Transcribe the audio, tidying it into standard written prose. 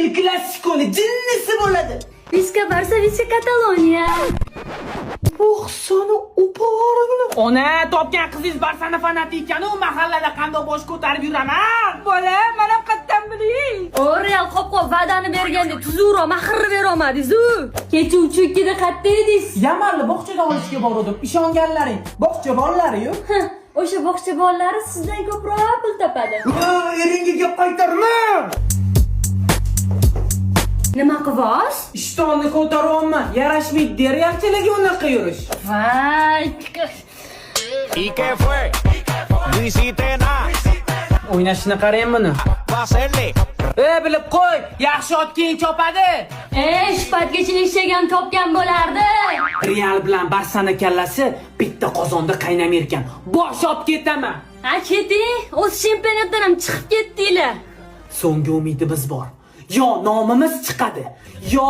El Clasico'ni jinnisi bo'ladi. Viska Barça, Viska Kataloniya. Bo'xsoni uporigini. Ona, topgan qizingiz Barsani fanati ekan, u mahallada qanday bosh ko'tarib yuraman. Bola, mana qayerdan biling? O Real qop-qop va'dani berganda tuzukroq mahirni bera olmadingiz-ku. Kechuvchi ikkida qayerda edingiz? Yamalni bog'chadan olishga bordim. Ishonganlaring, bog'cha bolalari-yu. O'sha bog'cha bolalari sizdan ko'proq pul topadi. Eringga gap qaytarma. Nima qilasiz? Ishtonni ko'taryapman. Yarashmaydi deryapchilarga unaqa yurish. Voy. ¿Y qué fue? No hiciste nada. O'ynashini qarang buni. Va a hacerle. Bilib qo'y, yaxshi ot keyin chopadi. Shpatgacha ishlagan topgan bo'lardi. Real bilan Barsani kallasi bitta qozonda qaynamay ekan. Bosh olib ketaman. Ha, keting. O'z chempionatdan ham chiqib ketdinglar. So'nggi umidimiz bor. Yo nomimiz chiqadi, yo